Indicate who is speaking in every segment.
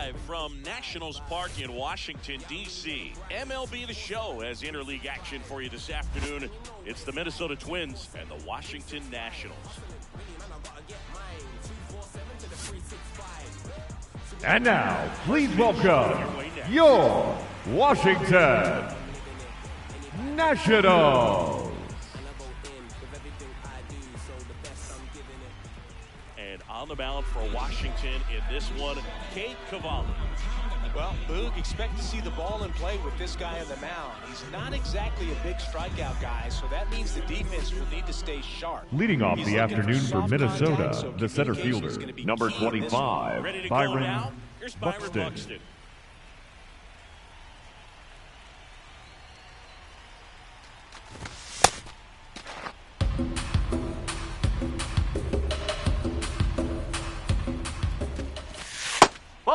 Speaker 1: live from Nationals Park in Washington, D.C. MLB The Show has interleague action for you this afternoon. It's the Minnesota Twins and the Washington Nationals.
Speaker 2: And now, please welcome your Washington Nationals.
Speaker 1: And on the mound for Washington in this one, Cade Cavalli.
Speaker 3: Well, Boog, expect to see the ball in play with this guy on the mound. He's not exactly a big strikeout guy, so that means the defense will need to stay sharp.
Speaker 2: Leading off the afternoon for Minnesota, the center fielder, number 25,
Speaker 1: Ready to go
Speaker 2: Byron
Speaker 1: now? Here's Byron
Speaker 2: Buxton.
Speaker 1: Buxton.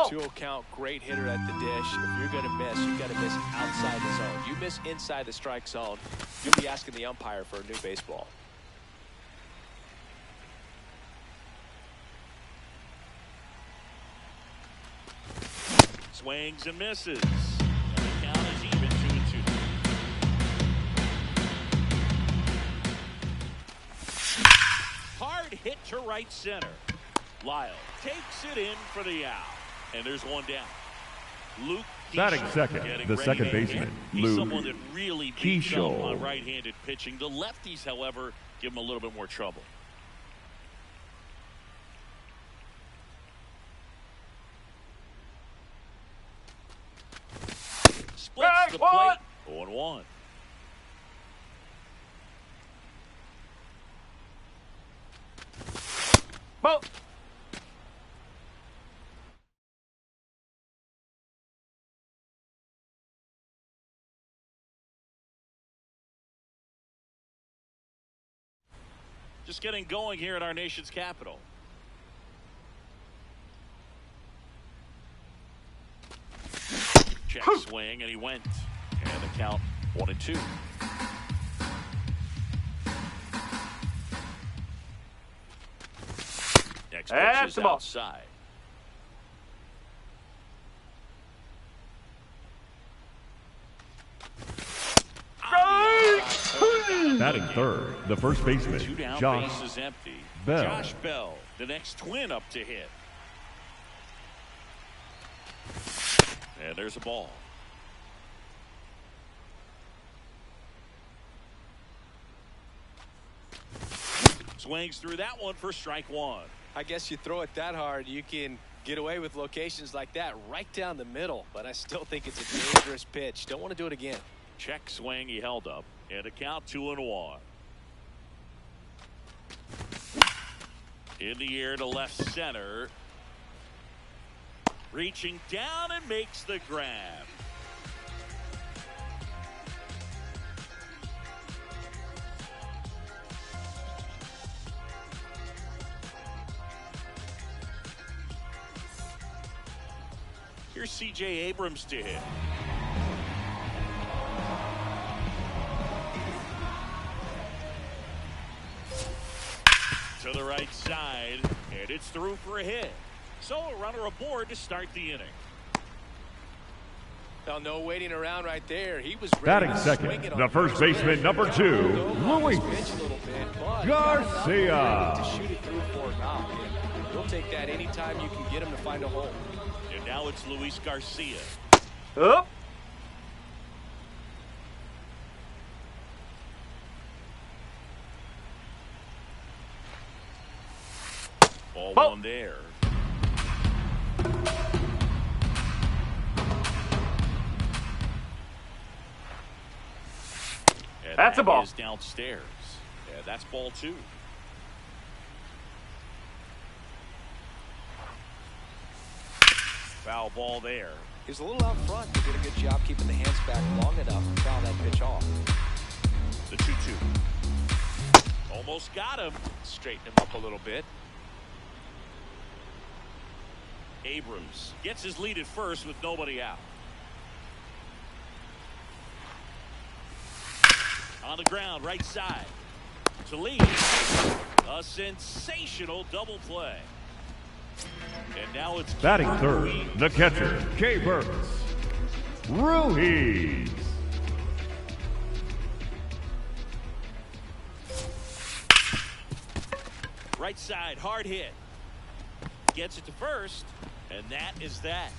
Speaker 3: Two count, great hitter at the dish. If you're going to miss, you've got to miss outside the zone. You miss inside the strike zone, you'll be asking the umpire for a new baseball.
Speaker 1: Swings and misses. And the count is even 2-2. Hard hit to right center. Lyle takes it in for the out. And there's one down. Luke
Speaker 2: Batting
Speaker 1: Keeschel
Speaker 2: second,
Speaker 1: getting
Speaker 2: the
Speaker 1: ready
Speaker 2: second
Speaker 1: to
Speaker 2: baseman,
Speaker 1: hit. He's
Speaker 2: Luke
Speaker 1: someone that really beats up
Speaker 2: Keeschel.
Speaker 1: on right-handed pitching. The lefties, however, give him a little bit more trouble. Splits the plate. 0-1.
Speaker 3: Ball.
Speaker 1: Just getting going here in our nation's capital. Check swing, and he went. And the count 1-2. Next pitch is outside.
Speaker 2: Batting third, the first baseman,
Speaker 1: Two down,
Speaker 2: Josh
Speaker 1: base is empty.
Speaker 2: Bell.
Speaker 1: Josh Bell, the next Twin up to hit. And there's a ball. Swings through that one for strike one.
Speaker 3: I guess you throw it that hard, you can get away with locations like that right down the middle. But I still think it's a dangerous pitch. Don't want to do it again.
Speaker 1: Check swing, he held up. And a count 2-1. In the air to left center. Reaching down and makes the grab. Here's C.J. Abrams to hit. To the right side, and it's through for a hit. So a runner aboard to start the inning.
Speaker 3: Well, no waiting around right there. He was ready
Speaker 2: Batting
Speaker 3: to
Speaker 2: second,
Speaker 3: swing it on
Speaker 2: the first baseman, number 2, Luis Garcia.
Speaker 3: To shoot it through for him out. And we'll take that anytime you can get him to find a hole.
Speaker 1: And now it's Luis Garcia.
Speaker 3: Up.
Speaker 1: Ball one there. And
Speaker 3: That's a ball.
Speaker 1: Is downstairs. Yeah, that's ball 2. Foul ball there.
Speaker 3: He was a little out front. He did a good job keeping the hands back long enough to foul that pitch off.
Speaker 1: The 2-2. Almost got him.
Speaker 3: Straighten him up a little bit.
Speaker 1: Abrams gets his lead at first with nobody out. On the ground, right side. To lead. A sensational double play. And now it's
Speaker 2: Batting third, the catcher, Kay Burks. Ruiz.
Speaker 1: Right side, hard hit. Gets it to first, and that is that.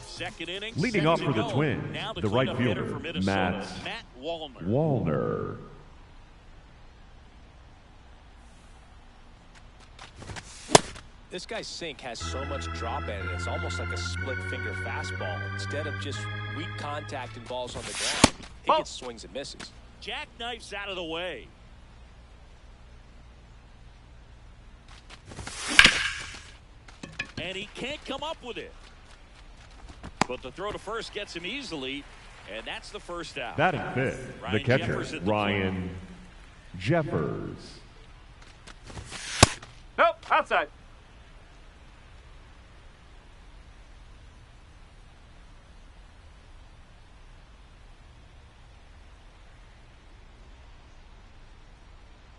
Speaker 1: Second inning.
Speaker 2: Leading off for the Twins, the right fielder, Matt Wallner.
Speaker 3: This guy's sink has so much drop in it, it's almost like a split finger fastball. Instead of just weak contact and balls on the ground, he gets swings and misses.
Speaker 1: Jackknifes out of the way. And he can't come up with it. But the throw to first gets him easily, and that's the first out.
Speaker 2: Batting fifth, the catcher, Ryan Jeffers.
Speaker 4: Nope, outside.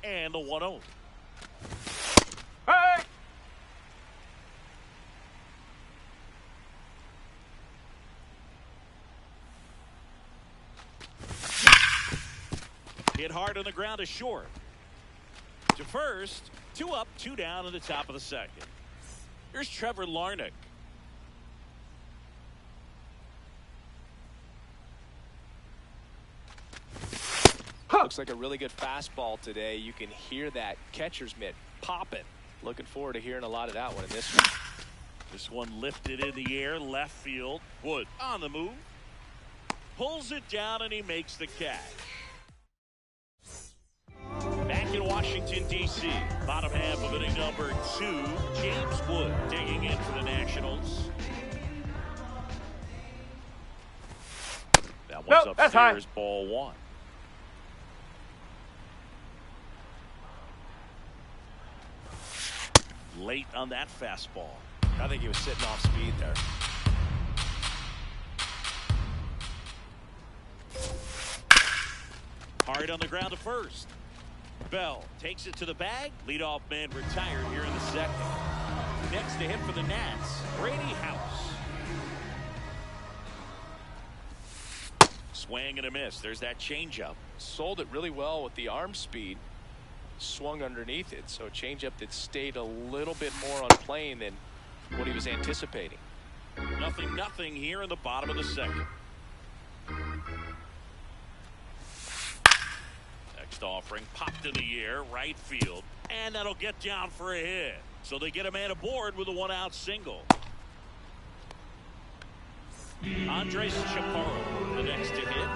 Speaker 1: And the 1-0.
Speaker 4: Hey!
Speaker 1: Hit hard on the ground to short. To first, 2 up, 2 down in the top of the second. Here's Trevor Larnach.
Speaker 3: Looks like a really good fastball today. You can hear that catcher's mitt popping. Looking forward to hearing a lot of that one in this one.
Speaker 1: This one lifted in the air, left field. Wood on the move. Pulls it down, and he makes the catch. Back in Washington, D.C., bottom half of inning number 2, James Wood digging in for the Nationals. That one's upstairs, ball 1. Late on that fastball.
Speaker 3: I think he was sitting off speed there.
Speaker 1: Hard on the ground to first. Bell takes it to the bag. Leadoff man retired here in the second. Next to hit for the Nats, Brady House. Swing and a miss. There's that changeup.
Speaker 3: Sold it really well with the arm speed. Swung underneath it, so a changeup that stayed a little bit more on plane than what he was anticipating.
Speaker 1: 0-0 here in the bottom of the second. Next offering popped in the air, right field, and that'll get down for a hit. So they get a man aboard with a 1-out single. Andres Chaparro, the next to hit.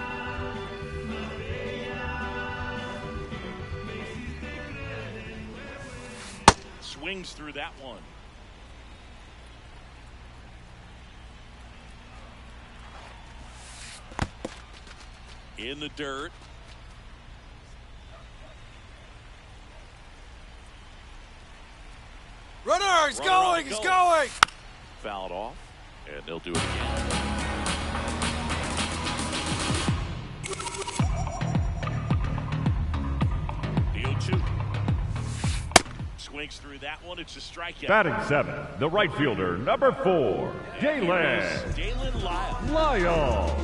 Speaker 1: Swings through that one. In the dirt.
Speaker 5: Runner, he's going, he's going!
Speaker 1: Fouled off, and they'll do it again. The 0-2. Swings through that one. It's a strikeout.
Speaker 2: Batting 7, the right fielder, number 4,
Speaker 1: Daylen
Speaker 2: Lyle.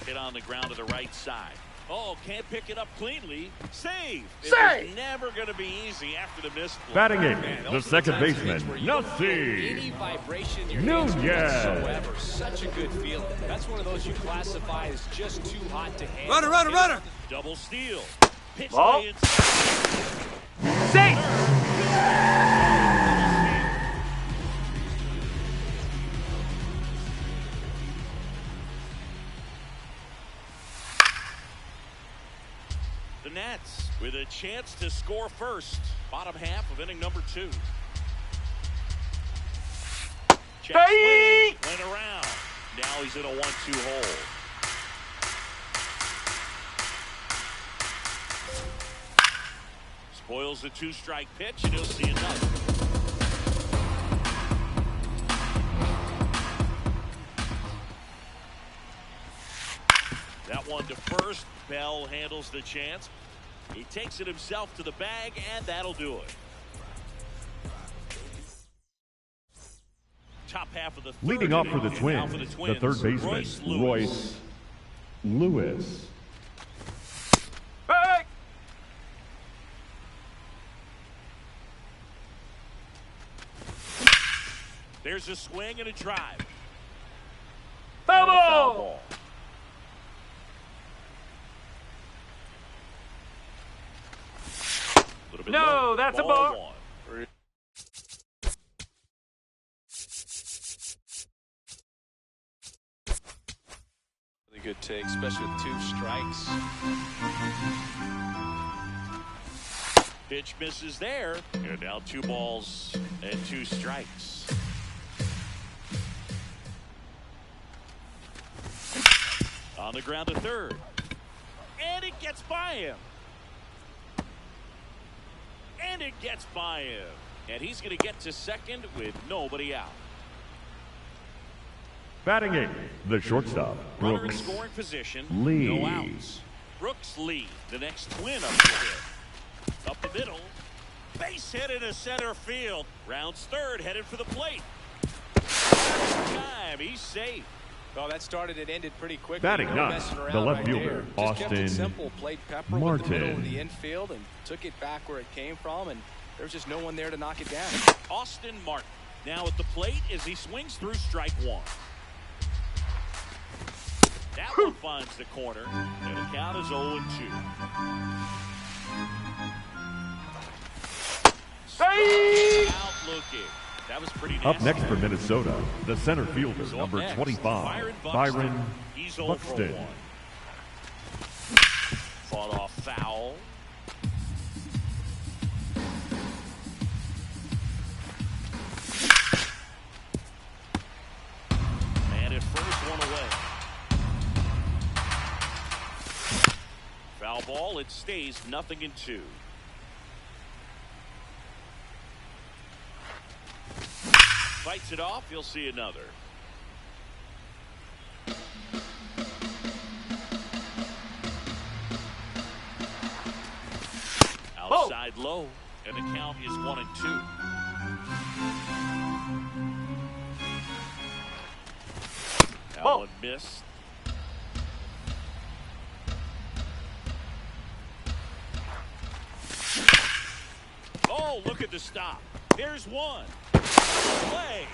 Speaker 1: Hit on the ground to the right side. Oh, can't pick it up cleanly. Save. It was never going to be easy after the missed play.
Speaker 2: Batting 8, the second baseman,
Speaker 3: Any
Speaker 2: Nelson
Speaker 3: vibration in your
Speaker 2: Nunez.
Speaker 3: hands whatsoever. Such a good feeling. That's one of those you classify as just too hot to handle.
Speaker 5: Runner, runner, runner!
Speaker 1: Double steal. Pitch
Speaker 4: Ball.
Speaker 1: way
Speaker 4: Safe!
Speaker 1: The Nats with a chance to score first. Bottom half of inning number 2. Check swing, went around. Now he's in a 1-2 hole. Spoils the two-strike pitch, and he'll see another. That one to first. Bell handles the chance. He takes it himself to the bag, and that'll do it. Top half of the third.
Speaker 2: Leading off for the
Speaker 1: inning,
Speaker 2: Twins, the third baseman, Royce Lewis.
Speaker 4: Hey!
Speaker 1: There's a swing and a drive.
Speaker 4: Foul
Speaker 1: And a foul
Speaker 4: ball!
Speaker 1: ball. Little bit
Speaker 4: No,
Speaker 1: low.
Speaker 4: that's a
Speaker 1: Ball
Speaker 4: ball.
Speaker 1: one.
Speaker 3: Really good take, especially with 2 strikes.
Speaker 1: Pitch misses there. And now 2 balls and 2 strikes. On the ground to third. And it gets by him. And it gets by him. And he's going to get to second with nobody out.
Speaker 2: Batting 8th, the shortstop,
Speaker 1: Runner in
Speaker 2: Brooks
Speaker 1: scoring position.
Speaker 2: Lee.
Speaker 1: No outs. Brooks Lee, the next Twin up to hit. Up the middle. Base hit into center field. Rounds third, headed for the plate. Time, he's safe.
Speaker 3: Well, that started and ended pretty quickly.
Speaker 2: Batting
Speaker 3: No
Speaker 2: 9th,
Speaker 3: messing around
Speaker 2: the left
Speaker 3: right
Speaker 2: fielder,
Speaker 3: there. Just kept it
Speaker 2: Austin
Speaker 3: simple, played Pepper with the middle of
Speaker 2: Martin.
Speaker 3: the infield and took it back where it came from, and there was just no one there to knock it down.
Speaker 1: Austin Martin now at the plate as he swings through strike 1. That one finds the corner, and the count is 0-2.
Speaker 4: Hey!
Speaker 1: Out looking. That was pretty nasty.
Speaker 2: Up next for Minnesota, the center fielder,
Speaker 1: So up
Speaker 2: number
Speaker 1: next,
Speaker 2: 25, Byron
Speaker 1: He's 0 for
Speaker 2: Buxton.
Speaker 1: 1. Fought off foul. And at first, one away. Foul ball. It stays 0-2. Fights it off. You'll see another. Outside low, and the count is 1-2. That one missed. Oh, look at the stop. There's one. Play.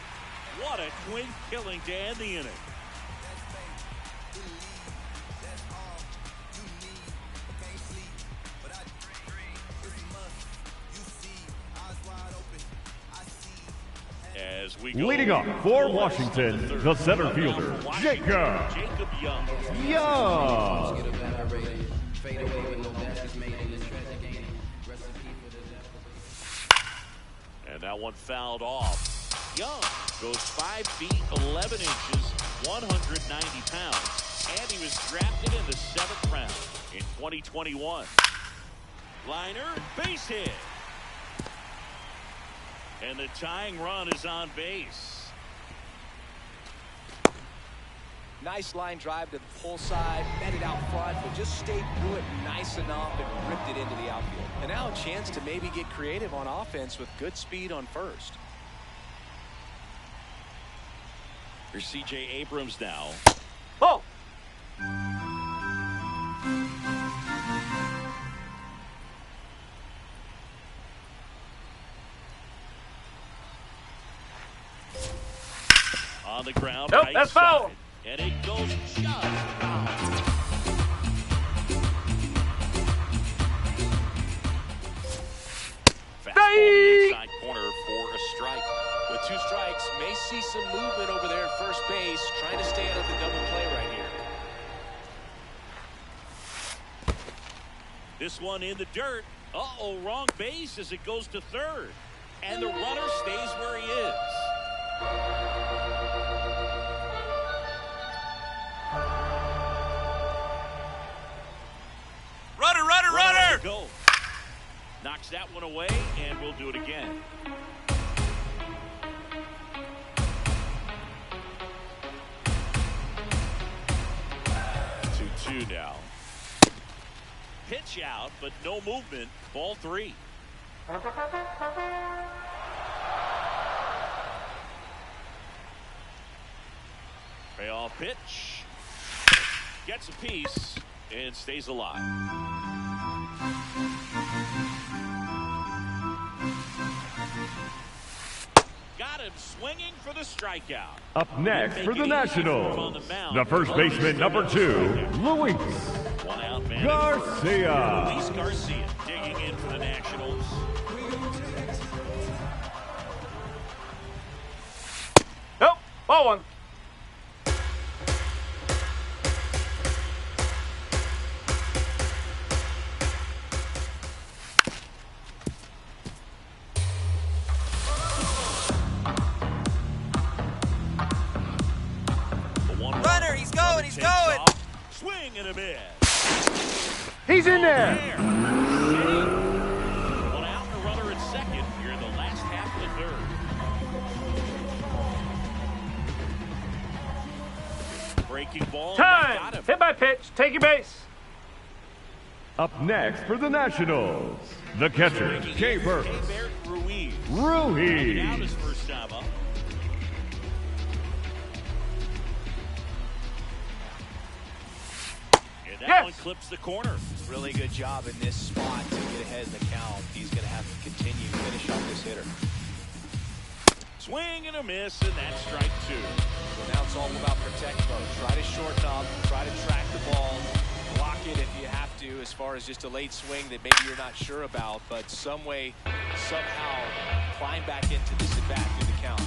Speaker 1: What a Twin killing to end the inning. As we go
Speaker 2: Leading off for Washington, the center fielder, Jacob
Speaker 1: Young.
Speaker 2: Young.
Speaker 1: And that one fouled off. Young goes 5 feet 11 inches, 190 pounds, and he was drafted in the 7th round in 2021. Liner, base hit. And the tying run is on base.
Speaker 3: Nice line drive to the pull side, met it out front, but just stayed through it nice enough and ripped it into the outfield. And now a chance to maybe get creative on offense with good speed on first.
Speaker 1: Here's C.J. Abrams now.
Speaker 4: Oh!
Speaker 1: On the ground,
Speaker 4: Nope,
Speaker 1: right
Speaker 4: that's
Speaker 1: side.
Speaker 4: foul.
Speaker 1: And it goes just foul. Fastball inside corner for a strike.
Speaker 3: With 2 strikes, may see some movement over there at first base, trying to stay out of the double play right here.
Speaker 1: This one in the dirt. Uh-oh, wrong base as it goes to third. And the runner stays where he is.
Speaker 5: Runner, runner, runner!
Speaker 1: Go. Knocked knocks that one away, and we'll do it again. 2-2 now. Pitch out, but no movement. Ball 3. Payoff pitch. Gets a piece and stays alive. Got him swinging for the strikeout.
Speaker 2: Up next for the Nationals, the first baseman, number 2, Luis
Speaker 1: One out man
Speaker 2: Garcia.
Speaker 1: Luis Garcia digging in for the Nationals.
Speaker 4: Nope. Ball 1.
Speaker 5: Runner, he's going, he's going.
Speaker 1: Swing and a miss.
Speaker 2: He's in there.
Speaker 1: One out and a runner at second here in the last half of the third. Breaking ball.
Speaker 4: Time.
Speaker 1: Got him.
Speaker 4: Hit by pitch. Take your base.
Speaker 2: Up next for the Nationals, the catcher, Keibert
Speaker 1: Ruiz. Out his
Speaker 2: Ruiz.
Speaker 1: first time up. And that
Speaker 4: Yes.
Speaker 1: one clips the corner.
Speaker 3: Really good job in this spot to get ahead in the count. He's going to have to continue to finish off this hitter.
Speaker 1: Swing and a miss, and that's strike 2.
Speaker 3: So now it's all about protect mode. Try to shorten up, try to track the ball, block it if you have to, as far as just a late swing that maybe you're not sure about, but some way, somehow, climb back into this at bat through the count.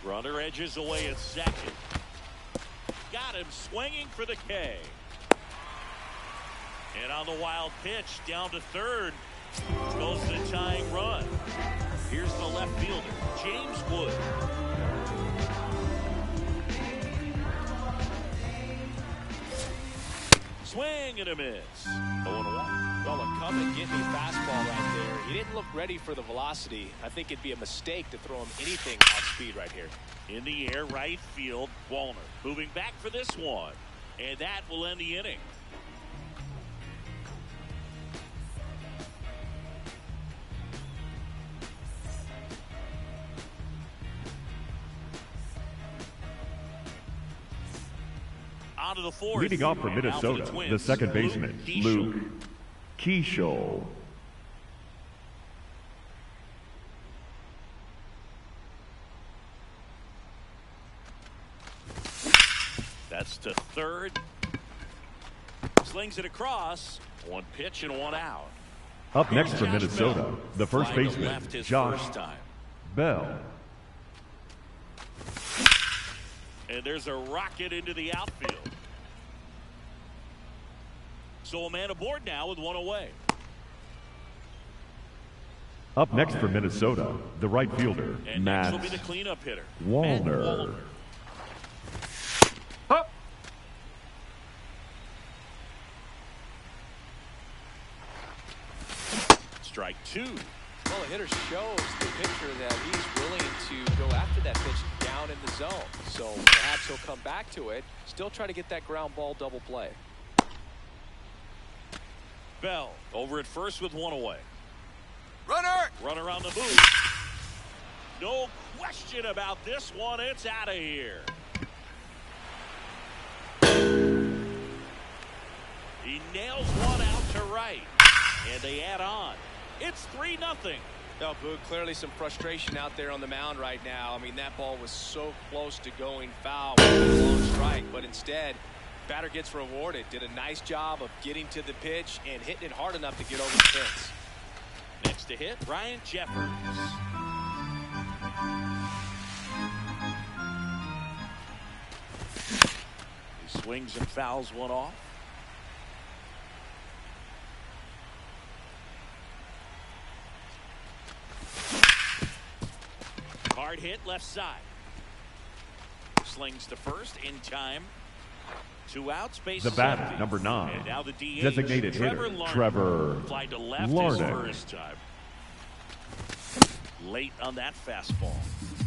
Speaker 1: Runner edges away at second. Got him swinging for the K. And on the wild pitch, down to third, goes the tying run. Here's the left fielder, James Wood. Swing and a miss. 0-1.
Speaker 3: Well, a come and get me fastball right there. He didn't look ready for the velocity. I think it'd be a mistake to throw him anything off speed right here.
Speaker 1: In the air, right field, Wallner moving back for this one. And that will end the inning. On to the fourth.
Speaker 2: Leading off for
Speaker 1: And now
Speaker 2: Minnesota,
Speaker 1: Twins,
Speaker 2: the second baseman, Luke Keeschel.
Speaker 1: That's to third. Slings it across. One pitch and one out.
Speaker 2: Up next for
Speaker 1: Josh
Speaker 2: Minnesota,
Speaker 1: Bell.
Speaker 2: the first
Speaker 1: Fly to
Speaker 2: baseman,
Speaker 1: left his
Speaker 2: Josh
Speaker 1: first time.
Speaker 2: Bell.
Speaker 1: And there's a rocket into the outfield. So a man aboard now with one away.
Speaker 2: Up next for Minnesota, the right fielder,
Speaker 1: And next will
Speaker 2: Matt
Speaker 1: be the cleanup hitter,
Speaker 2: Wallner.
Speaker 1: Matt
Speaker 4: Huh.
Speaker 1: Strike 2.
Speaker 3: Well, the hitter shows the pitcher that he's willing to go after that pitch down in the zone. So perhaps he'll come back to it, still try to get that ground ball double play.
Speaker 1: Bell over at first with one away.
Speaker 5: Runner!
Speaker 1: Runner on the move. No question about this one. It's out of here. He nails one out to right. And they add on. It's 3-0.
Speaker 3: No, Boog, clearly some frustration out there on the mound right now. I mean, that ball was so close to going foul with a long strike, but instead, batter gets rewarded. Did a nice job of getting to the pitch and hitting it hard enough to get over the fence.
Speaker 1: Next to hit, Ryan Jeffers. He swings and fouls one off. Hard hit left side. Slings to first in time. 2 outs, base
Speaker 2: The batter,
Speaker 1: empty.
Speaker 2: number 9,
Speaker 1: And now the DH,
Speaker 2: designated hitter, Trevor
Speaker 1: applied to left
Speaker 2: Larnach.
Speaker 1: his first time. Late on that fastball.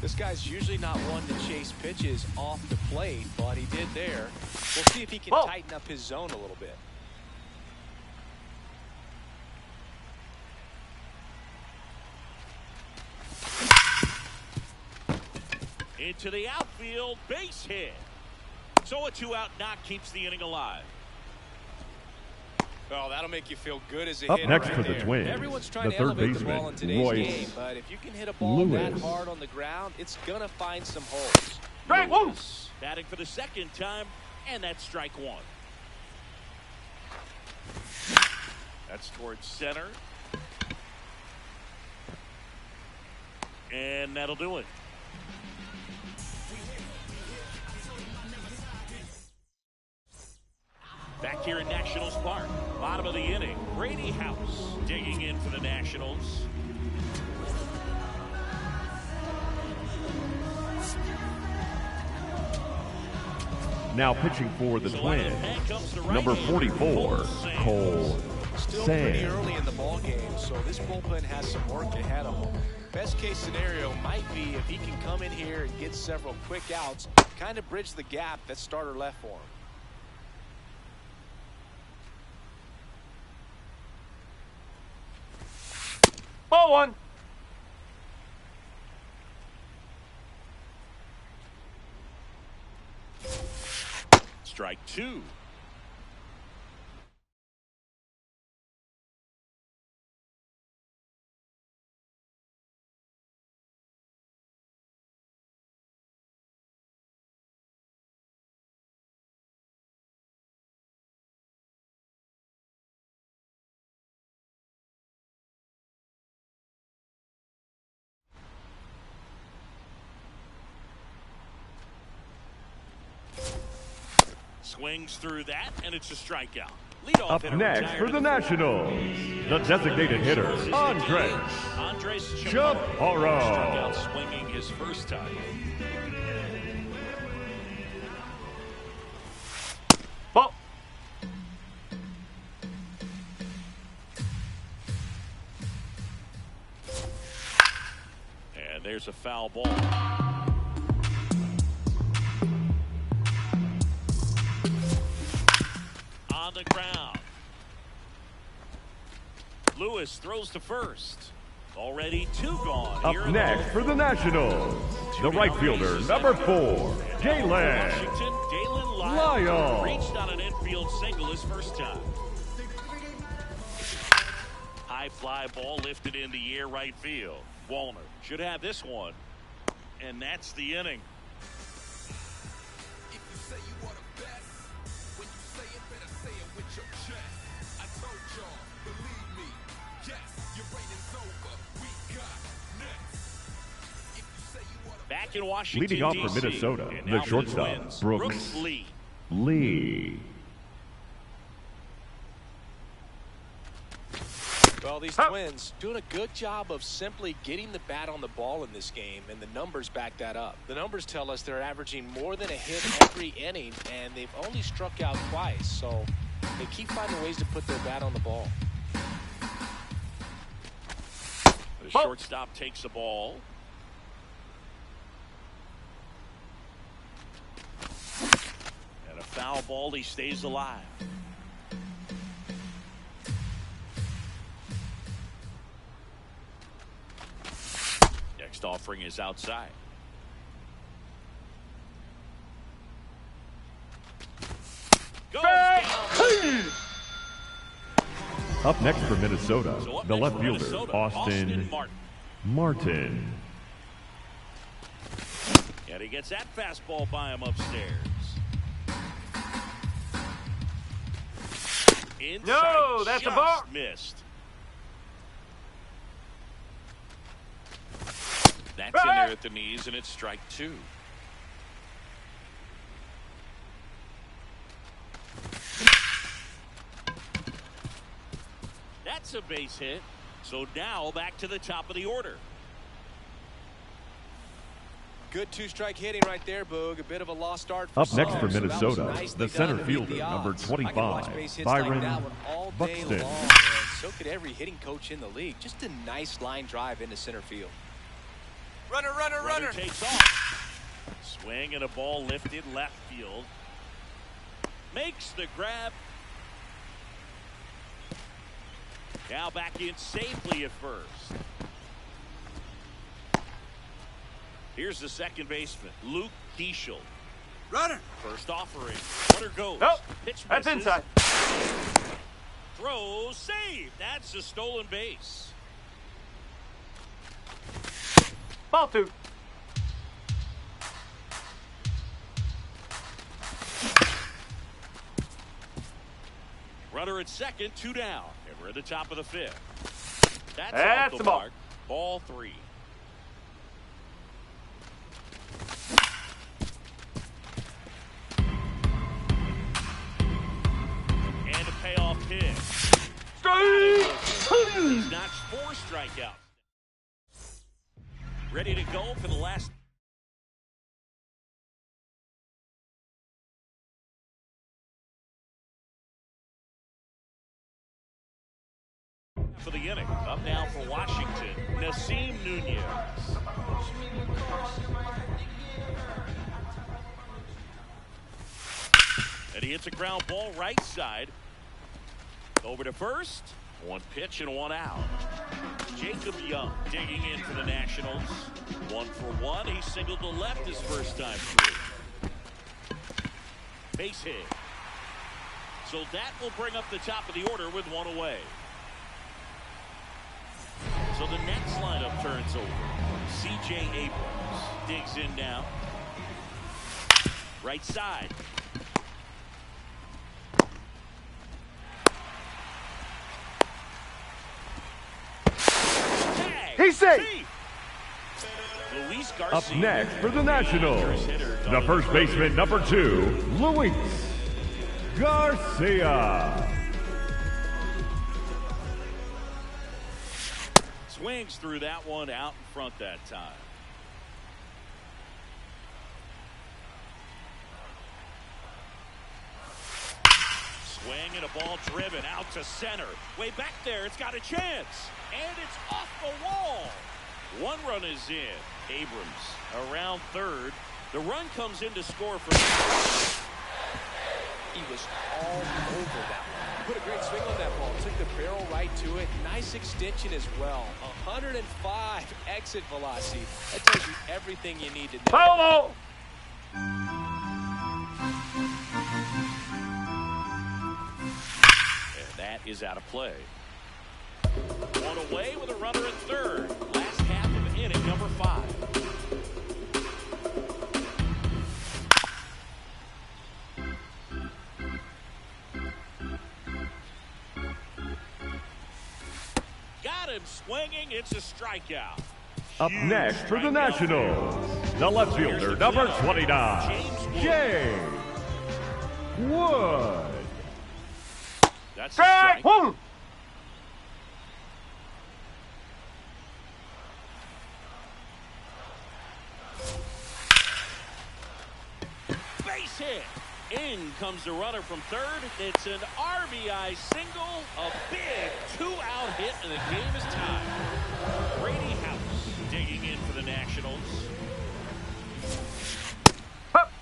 Speaker 3: This guy's usually not one to chase pitches off the plate, but he did there. We'll see if he can
Speaker 4: Whoa.
Speaker 3: tighten up his zone a little bit.
Speaker 1: Into the outfield, base hit. So a 2-out knock keeps the inning alive.
Speaker 3: Oh, that'll make you feel good as a
Speaker 2: Up
Speaker 3: hitter
Speaker 2: next
Speaker 3: right
Speaker 2: for the
Speaker 3: there.
Speaker 2: Twins,
Speaker 3: Everyone's trying
Speaker 2: the
Speaker 3: to
Speaker 2: third
Speaker 3: elevate the ball
Speaker 2: baseman,
Speaker 3: in today's
Speaker 2: Royce
Speaker 3: game, but if you can hit a ball that
Speaker 2: Lewis.
Speaker 3: hard on the ground, it's gonna find some holes.
Speaker 4: Strike one.
Speaker 1: Batting for the second time, and that's strike 1. That's towards center. And that'll do it. Back here in Nationals Park, bottom of the inning, Brady House digging in for the Nationals.
Speaker 2: Now pitching for the
Speaker 1: So
Speaker 2: Twins,
Speaker 1: out of the pen comes the right
Speaker 2: number
Speaker 1: hander,
Speaker 2: 44,
Speaker 1: Sands.
Speaker 2: Cole
Speaker 3: Still pretty
Speaker 2: Sands.
Speaker 3: early in the ball game, so this bullpen has some work ahead of him. Best case scenario might be if he can come in here and get several quick outs, kind of bridge the gap that starter left for him.
Speaker 4: Ball 1.
Speaker 1: Strike 2. Swings through that, and it's a strikeout. Leadoff
Speaker 2: Up
Speaker 1: hitter
Speaker 2: next
Speaker 1: retired
Speaker 2: for the
Speaker 1: in
Speaker 2: Nationals, the designated hitter, Andres
Speaker 1: Andres
Speaker 2: Chaparro.
Speaker 1: Struck out swinging his first time.
Speaker 4: Ball.
Speaker 1: And there's a foul ball. On the ground. Lewis throws to first. Already 2 gone.
Speaker 2: Up
Speaker 1: here in
Speaker 2: next for the Nationals, the right fielder, number 4, Galen
Speaker 1: Washington, Dalen
Speaker 2: Lyle.
Speaker 1: reached on an infield single his first time. High fly ball lifted in the air right field. Wallner should have this one, and that's the inning.
Speaker 5: If you say you are the best, when you say it, better say it with your chest. I told y'all, believe me, yes, your reign is over. We got next. If you say you are the
Speaker 1: Back in Washington,
Speaker 2: Leading off for
Speaker 1: D.C.,
Speaker 2: Minnesota,
Speaker 1: and
Speaker 2: the
Speaker 1: now for
Speaker 2: shortstop,
Speaker 1: Twins,
Speaker 2: Brooks
Speaker 1: Lee.
Speaker 2: Lee.
Speaker 3: Well, these
Speaker 4: Huh.
Speaker 3: Twins doing a good job of simply getting the bat on the ball in this game, and the numbers back that up. The numbers tell us they're averaging more than a hit every inning, and they've only struck out twice, so they keep finding ways to put their bat on the ball.
Speaker 1: The
Speaker 4: Ball.
Speaker 1: shortstop takes the ball. And a foul ball, he stays alive. Next offering is outside. Goes down.
Speaker 2: Up next for Minnesota,
Speaker 1: So up
Speaker 2: the
Speaker 1: next
Speaker 2: left
Speaker 1: for
Speaker 2: fielder,
Speaker 1: Minnesota,
Speaker 2: Austin
Speaker 1: Martin.
Speaker 2: Martin.
Speaker 1: And he gets that fastball by him upstairs. Inside,
Speaker 4: No, that's a
Speaker 1: just
Speaker 4: ball.
Speaker 1: missed. That's in there at the knees, and it's strike 2. That's a base hit. So now back to the top of the order.
Speaker 3: Good two-strike hitting right there, Boog. A bit of a lost start for
Speaker 2: Up next for
Speaker 3: some, so that was
Speaker 2: Minnesota,
Speaker 3: nicely
Speaker 2: the center
Speaker 3: done to beat
Speaker 2: fielder,
Speaker 3: the
Speaker 2: number
Speaker 3: odds. I could watch
Speaker 2: 25,
Speaker 3: base hits
Speaker 2: Byron
Speaker 3: like that one all day
Speaker 2: Buxton.
Speaker 3: long, and so could every hitting coach in the league. Just a nice line drive into center field.
Speaker 5: Runner, runner,
Speaker 1: Runner
Speaker 5: runner.
Speaker 1: takes off. Swing and a ball lifted left field. Makes the grab. Now back in safely at first. Here's the second baseman, Luke Keeschel.
Speaker 5: Runner.
Speaker 1: First offering. Runner goes.
Speaker 4: Nope.
Speaker 1: Pitch
Speaker 4: That's
Speaker 1: misses.
Speaker 4: inside.
Speaker 1: Throw, save. That's a stolen base.
Speaker 4: Ball 2.
Speaker 1: Runner at second, 2 down. And we're at the top of the 5th. That's
Speaker 4: That's
Speaker 1: off
Speaker 4: the
Speaker 1: the
Speaker 4: ball.
Speaker 1: mark. Ball 3. And a payoff pitch.
Speaker 4: Strike.
Speaker 1: He's notched 4 strikeouts. Ready to go for the last. For the inning. Up now for Washington, Nasim Nunez. And he hits a ground ball right side. Over to first. 1 pitch and 1 out. Jacob Young digging in for the Nationals. 1 for 1. He singled to left his first time through. Base hit. So that will bring up the top of the order with 1 away. So the next lineup turns over. C.J. Abrams digs in now. Right side.
Speaker 4: He's safe.
Speaker 1: Luis
Speaker 2: Up
Speaker 1: Garcia.
Speaker 2: next for the Nationals, the first baseman, number 2, Luis Garcia.
Speaker 1: Swings through that one out in front that time. Swing and a ball driven out to center. Way back there, it's got a chance. And it's off the wall. 1 run is in. Abrams around third. The run comes in to score for.
Speaker 3: He was all over that one. Put a great swing on that ball. Took the barrel right to it. Nice extension as well. 105 exit velocity. That tells you everything you need to know.
Speaker 4: Foul.
Speaker 1: And that is out of play. 1 away with a runner at third. Last half of inning number 5. Got him swinging. It's a strikeout.
Speaker 2: Up
Speaker 1: Huge
Speaker 2: next for the
Speaker 1: strikeout.
Speaker 2: Nationals, the left
Speaker 1: Here's
Speaker 2: fielder,
Speaker 1: the
Speaker 2: number
Speaker 1: cleanup.
Speaker 2: 29,
Speaker 1: James Wood.
Speaker 2: James Wood.
Speaker 1: That's a
Speaker 4: Strike
Speaker 1: strike.
Speaker 4: 1.
Speaker 1: Base hit. In comes the runner from third. It's an RBI single. A big 2-out hit, and the game is tied. Brady House digging in for the Nationals.
Speaker 4: Hup.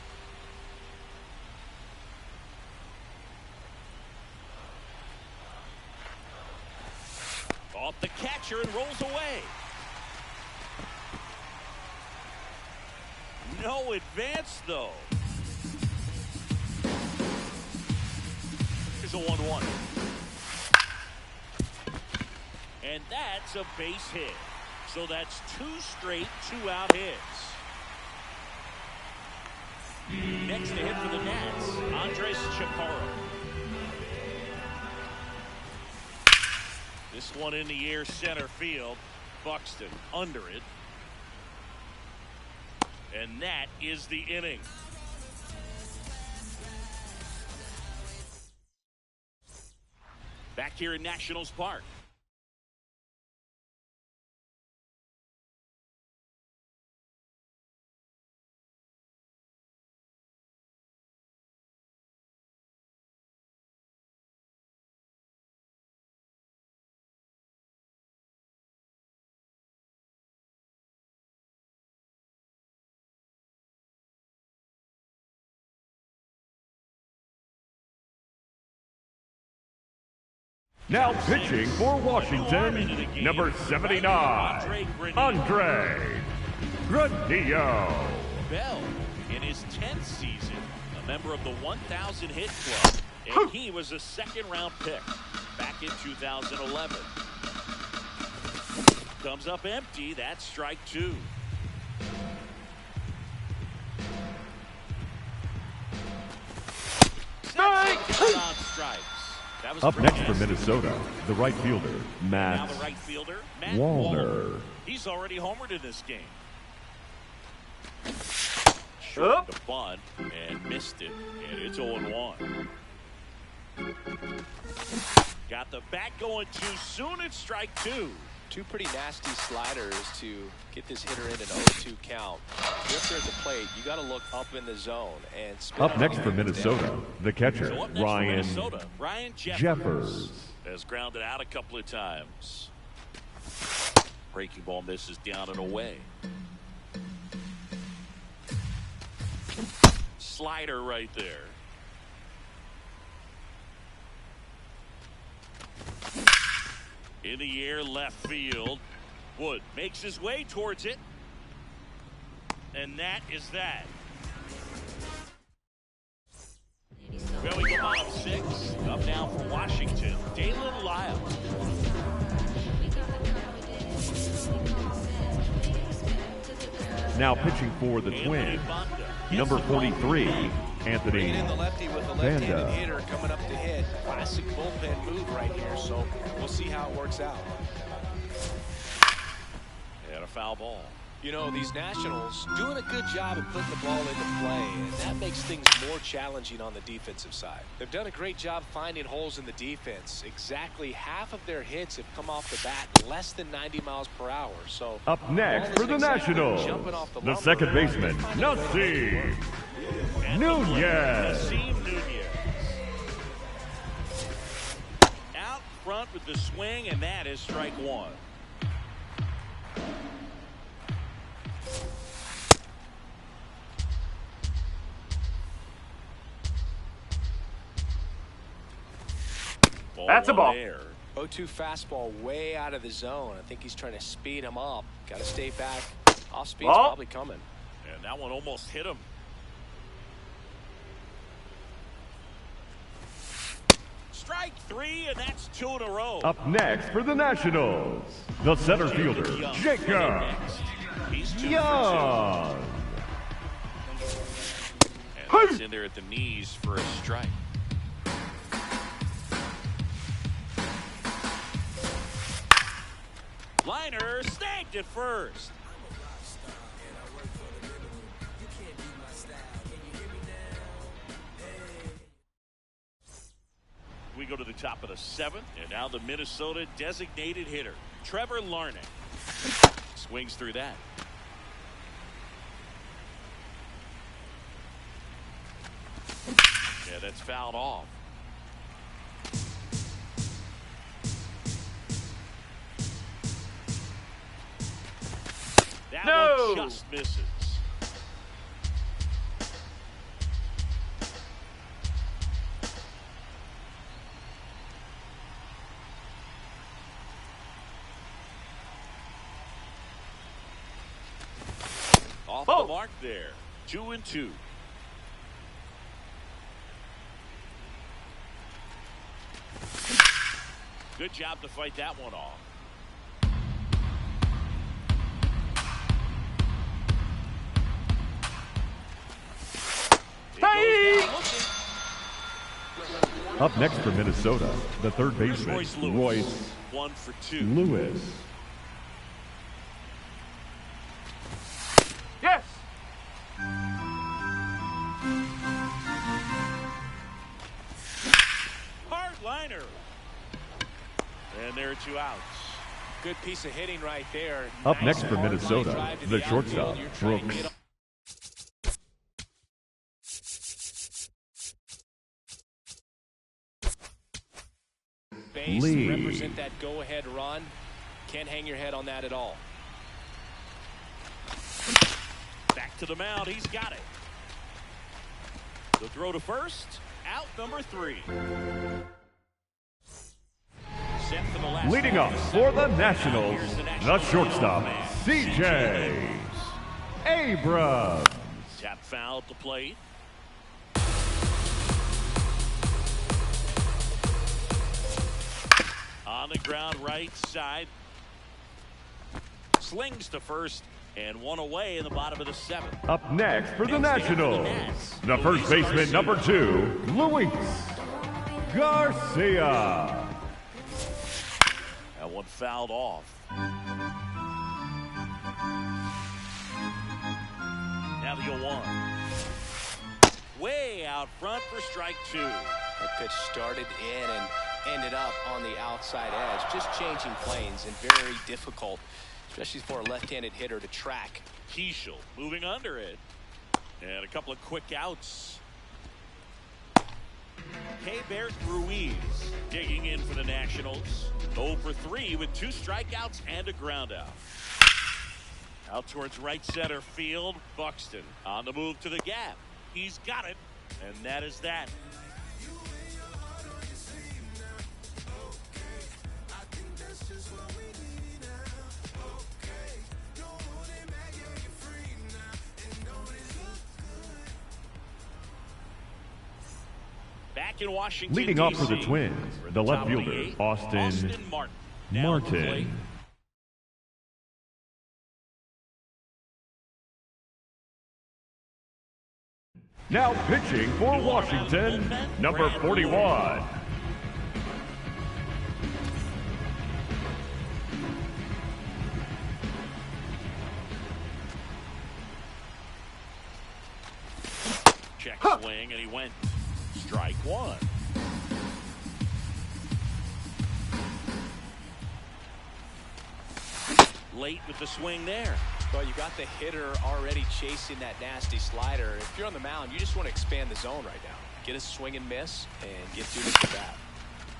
Speaker 1: Off the catcher and rolls away. No advance, though. Here's a 1-1. And that's a base hit. So that's 2 straight 2-out hits. Next to hit for the Nats, Andres Chaparro. This one in the air center field. Buxton under it. And that is the inning. Back here in Nationals Park.
Speaker 2: Now pitching for Washington, number 79, Andre Granillo.
Speaker 1: Bell, in his 10th season, a member of the 1,000 hit club, and he was a second-round pick back in 2011. Comes up empty. That's strike two.
Speaker 4: Strike!
Speaker 1: On strikes. That was
Speaker 2: Up
Speaker 1: pretty
Speaker 2: next for
Speaker 1: nasty.
Speaker 2: Minnesota, the right fielder,
Speaker 1: Now
Speaker 2: Matt
Speaker 1: the right fielder, Matt
Speaker 2: Wallner.
Speaker 1: He's already homered in this game.
Speaker 4: Up.
Speaker 1: Short the bunt and missed it, and it's 0-1. Got the bat going too soon. It's strike two.
Speaker 3: Two pretty nasty sliders to get this hitter in an 0-2 count. If they're at the plate, you got to look up in the zone and spin
Speaker 2: Up
Speaker 3: it
Speaker 2: next
Speaker 3: off
Speaker 2: for
Speaker 3: and
Speaker 2: Minnesota,
Speaker 3: down.
Speaker 2: the catcher,
Speaker 1: So up next for
Speaker 2: Ryan
Speaker 1: Minnesota, Ryan
Speaker 2: Jeffers.
Speaker 1: has grounded out a couple of times. Breaking ball misses down and away. Slider right there. In the air, left field. Wood makes his way towards it. And that is that. Well, we go bottom six. Up now for Washington, Dalen Lyle.
Speaker 2: Now pitching for the Twins, number 43, Anthony
Speaker 3: Bringing in the lefty with a left-handed
Speaker 2: Banda.
Speaker 3: hitter coming up to hit. Classic bullpen move right here, so we'll see how it works out.
Speaker 1: And a foul ball.
Speaker 3: You know, these Nationals doing a good job of putting the ball into play, and that makes things more challenging on the defensive side. They've done a great job finding holes in the defense. Exactly half of their hits have come off the bat less than 90 miles per hour. So
Speaker 2: Up next
Speaker 3: ball
Speaker 2: for the
Speaker 3: isn't exactly
Speaker 2: Nationals,
Speaker 3: jumping off the
Speaker 2: the
Speaker 3: lumber.
Speaker 2: second baseman,
Speaker 3: They find a way to make it work.
Speaker 2: Nassim
Speaker 1: And the winner,
Speaker 2: Nunez.
Speaker 1: Nassim Nunez. Out front with the swing, and that is strike one.
Speaker 4: That's a ball.
Speaker 1: There.
Speaker 3: 0-2 fastball way out of the zone. I think he's trying to speed him up. Got to stay back. Off speed's
Speaker 4: Ball.
Speaker 3: probably coming.
Speaker 1: And that one almost hit him. Strike three, and that's two in a row.
Speaker 2: Up next for the Nationals, the center fielder, Jacob
Speaker 1: Next. He's 2 for 2.
Speaker 2: Young.
Speaker 1: And that's in there at the knees for a strike. Liner snagged at first. We go to the top of the seventh, and now the Minnesota designated hitter, Trevor Larnach. Swings through that. Yeah, that's fouled off. That
Speaker 4: No.
Speaker 1: one just misses. Off
Speaker 4: Oh.
Speaker 1: the mark there. 2-2. Good job to fight that one off. He
Speaker 4: Hey!
Speaker 1: goes down looking.
Speaker 2: Up next for Minnesota, the third
Speaker 1: Here's
Speaker 2: baseman,
Speaker 1: Royce Lewis.
Speaker 2: Royce
Speaker 1: 1 for 2.
Speaker 2: Lewis.
Speaker 4: Yes.
Speaker 1: Hard liner. And there are 2 outs.
Speaker 3: Good piece of hitting right there.
Speaker 2: Up
Speaker 3: Nice
Speaker 2: next for
Speaker 3: hard line
Speaker 2: Minnesota,
Speaker 3: drive to
Speaker 2: the
Speaker 3: outfield.
Speaker 2: shortstop,
Speaker 3: You're trying to
Speaker 2: Brooks
Speaker 3: get base,
Speaker 2: Lee.
Speaker 3: represent that go-ahead run. Can't hang your head on that at all.
Speaker 1: Back to the mound. He's got it. The throw to first. Out number 3. set for the last
Speaker 2: Leading up for the Nationals, the shortstop, C.J. Abrams.
Speaker 1: Tap foul at the plate. On the ground right side. Slings to first and one away in the bottom of the seventh.
Speaker 2: Up next for the Nationals, the first baseman, number 2, Luis Garcia.
Speaker 1: That one fouled off. Now the 0-1. Way out front for strike 2.
Speaker 3: That pitch started in and ended up on the outside edge. Just changing planes and very difficult, especially for a left-handed hitter, to track.
Speaker 1: Keishel moving under it. And a couple of quick outs. Keibert Ruiz digging in for the Nationals. 0 for 3 with 2 strikeouts and a ground out. Out towards right center field. Buxton on the move to the gap. He's got it. And that is that. Back in Washington,
Speaker 2: Leading off for the
Speaker 1: D.C.,
Speaker 2: Twins, the left fielder, Austin
Speaker 1: Martin. Now at the plate.
Speaker 2: Martin. Now pitching for Washington, number 41.
Speaker 1: Check swing, and he went. Strike 1. Late with the swing there.
Speaker 3: Well, you got the hitter already chasing that nasty slider. If you're on the mound, you just want to expand the zone right now. Get a swing and miss and get through this at bat.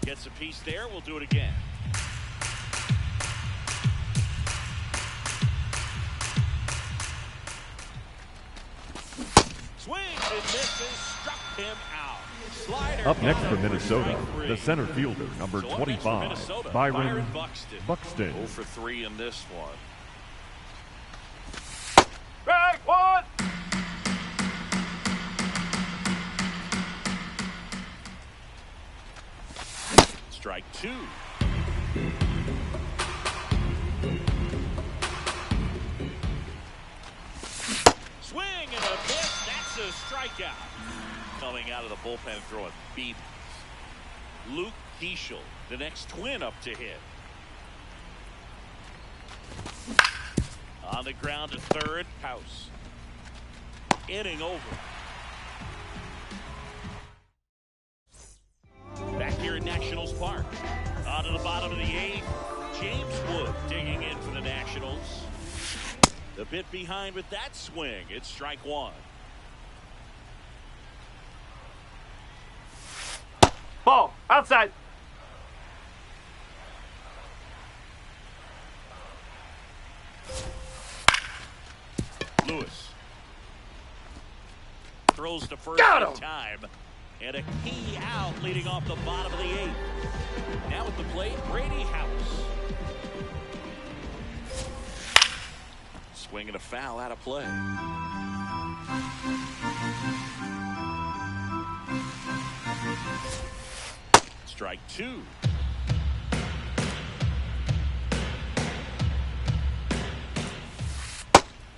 Speaker 1: Gets a piece there. We'll do it again. Swings and misses. Struck him out. Slider.
Speaker 2: Up next for Minnesota, the center fielder, number
Speaker 1: So up next for
Speaker 2: 25,
Speaker 1: Minnesota,
Speaker 2: Byron
Speaker 1: Buxton.
Speaker 2: Buxton.
Speaker 1: 0 for 3 in this one.
Speaker 4: Strike 1.
Speaker 1: Strike 2. Swing and a miss. That's a strikeout. Coming out of the bullpen throwing beat. Luke Keishel, the next Twin up to hit. On the ground to third, House. Inning over. Back here in Nationals Park. On to the bottom of the 8th. James Wood digging in for the Nationals. The bit behind with that swing. It's strike 1.
Speaker 4: Ball. Outside.
Speaker 1: Lewis throws to first
Speaker 4: Got
Speaker 1: in
Speaker 4: him.
Speaker 1: time. And a key out leading off the bottom of the 8th. Now at the plate, Brady House. Swing and a foul out of play. Strike 2.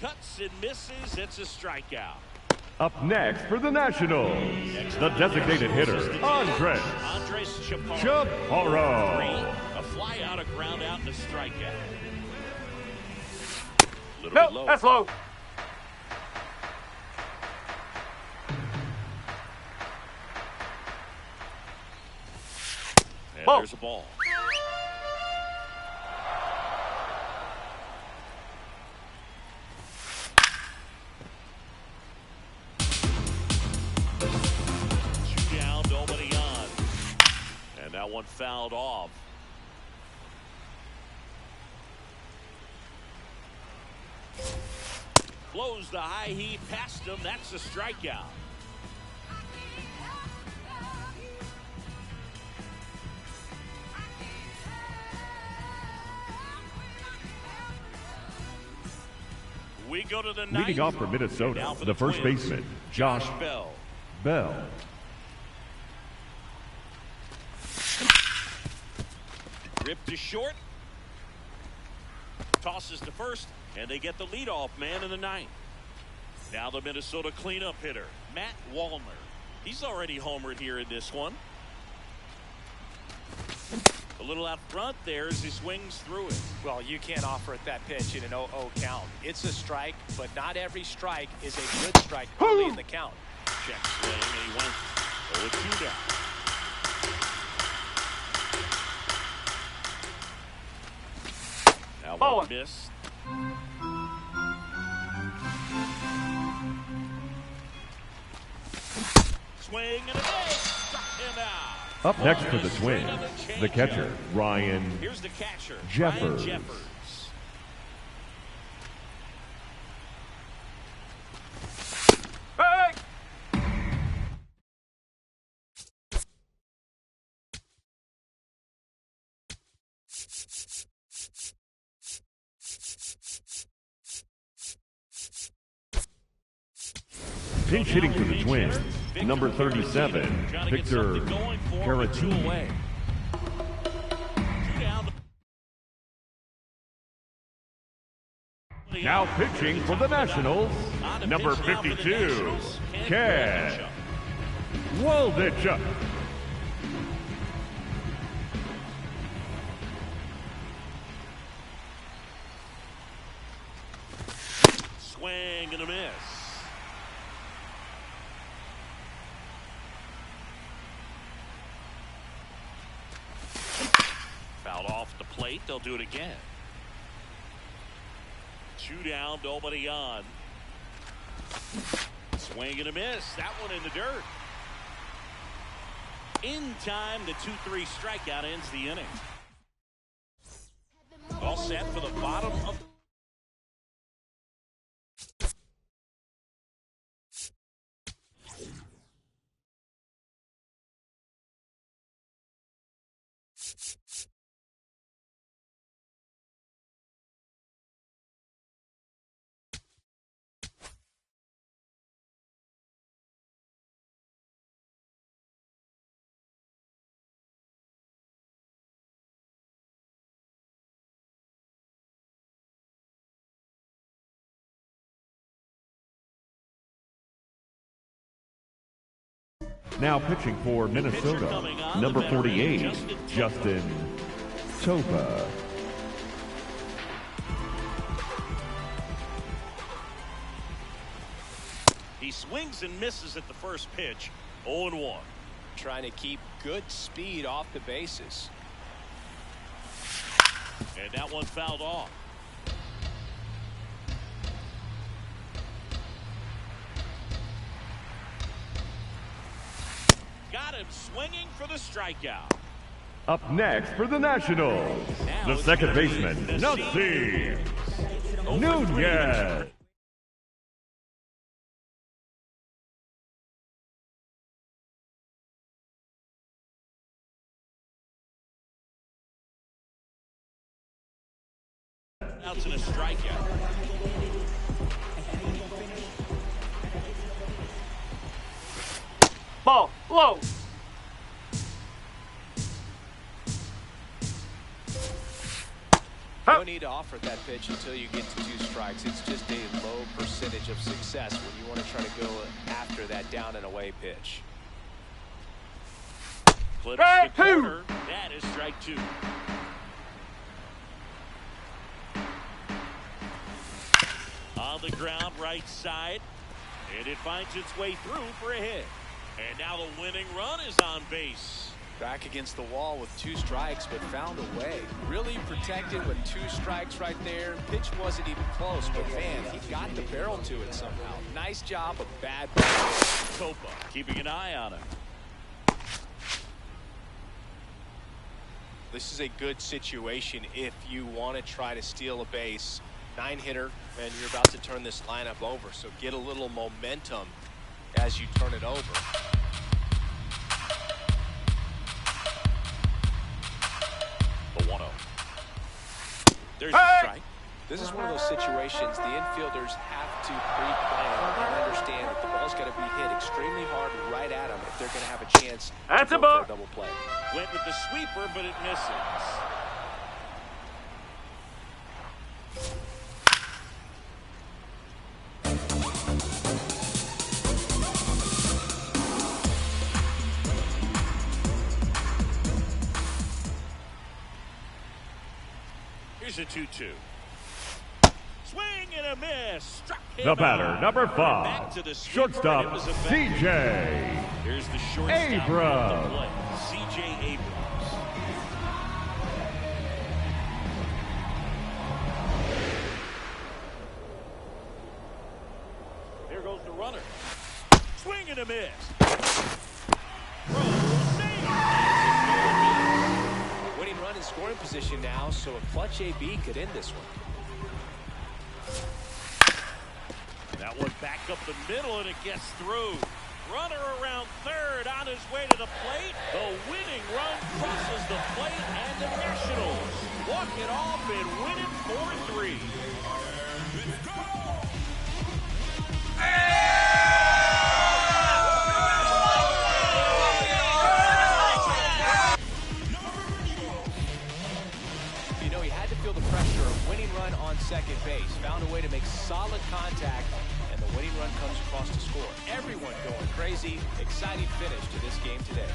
Speaker 1: Cuts and misses. It's a strikeout.
Speaker 2: Up next for the Nationals, the designated hitter, Andres Chaparro.
Speaker 1: A fly out, a ground out, and a strikeout. Little
Speaker 4: No,
Speaker 1: bit low.
Speaker 4: that's low.
Speaker 1: And
Speaker 4: Ball.
Speaker 1: there's a ball. Two down, nobody on. And that one fouled off. Blows the high heat past him. That's a strikeout. go to the
Speaker 2: Leading off for Minnesota,
Speaker 1: Now for
Speaker 2: the first
Speaker 1: Twins,
Speaker 2: baseman, Josh
Speaker 1: Bell.
Speaker 2: Bell.
Speaker 1: Ripped to short. Tosses to first, and they get the leadoff man in the ninth. Now the Minnesota cleanup hitter, Matt Wallner. He's already homered here in this one. A little out front there as he swings through it.
Speaker 3: Well, you can't offer it that pitch in an 0-0 count. It's a strike, but not every strike is a good strike early in the count.
Speaker 1: Check swing, and he went 0-2 down. Now one miss. Swing and a miss. Struck him out.
Speaker 2: Up next for the Twins, the catcher, Ryan
Speaker 1: Here's the catcher,
Speaker 2: Jeffers.
Speaker 1: Ryan Jeffers.
Speaker 4: Hey!
Speaker 2: Pinch hitting for the Twins, number 37, Victor Caratini. Now pitching for the Nationals, number 52, Ken Waldichuk.
Speaker 1: Swing and a miss. Fouled off the plate. They'll do it again. 2 down, nobody on. Swing and a miss. That one in the dirt. In time, the 2-3 strikeout ends the inning. All set for the bottom of
Speaker 2: Now pitching for Minnesota, number 48, Justin Topa.
Speaker 1: He swings and misses at the first pitch. 0-1.
Speaker 3: Trying to keep good speed off the bases.
Speaker 1: And that one fouled off. Got him swinging for the strikeout.
Speaker 2: Up next for the Nationals, the second baseman, Nelson Nunez.
Speaker 1: Outs and a strikeout.
Speaker 4: Ball, low.
Speaker 3: No need to offer that pitch until you get to 2 strikes. It's just a low percentage of success when you want to try to go after that down and away pitch.
Speaker 1: Clips the corner. That is strike 2. On the ground, right side. And it finds its way through for a hit. And now the winning run is on base.
Speaker 3: Back against the wall with 2 strikes, but found a way. Really protected with 2 strikes right there. Pitch wasn't even close, but man, he got the barrel to it somehow. Nice job of bad ball.
Speaker 1: Topa keeping an eye on him.
Speaker 3: This is a good situation if you want to try to steal a base. 9-hitter, and you're about to turn this lineup over, so get a little momentum as you turn it over.
Speaker 1: The 1-0. There's a strike.
Speaker 3: This is one of those situations the infielders have to pre-plan and understand that the ball's got to be hit extremely hard right at them if they're going to have a chance
Speaker 4: That's
Speaker 3: to
Speaker 4: a
Speaker 3: go
Speaker 4: ball.
Speaker 3: for a double play.
Speaker 1: Went with the sweeper, but it misses. Here's a 2-2. Swing and a miss. Struck him
Speaker 2: The batter,
Speaker 1: out.
Speaker 2: number
Speaker 1: Back
Speaker 2: 5,
Speaker 1: to the sweeper, and it
Speaker 2: shortstop,
Speaker 1: was effective.
Speaker 2: CJ
Speaker 1: Here's the shortstop
Speaker 2: Abrams.
Speaker 1: with the play. CJ Abrams. Here goes the runner. Swing and a miss. Throw, save.
Speaker 3: Winning run in scoring position now, so a clutch AB could end this one.
Speaker 1: That one back up the middle, and it gets through. Runner around third on his way to the plate. The winning run crosses the plate, and the Nationals walk it off and win it 4-3.
Speaker 3: You know, he had to feel the pressure of winning run on second base. Found a way to make solid contact, and the winning run comes across to score. Everyone going crazy. Exciting finish to this game today.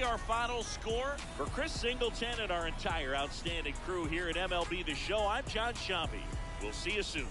Speaker 1: Our final score. For Chris Singleton and our entire outstanding crew here at MLB The Show, I'm John Sciambi. We'll see you soon.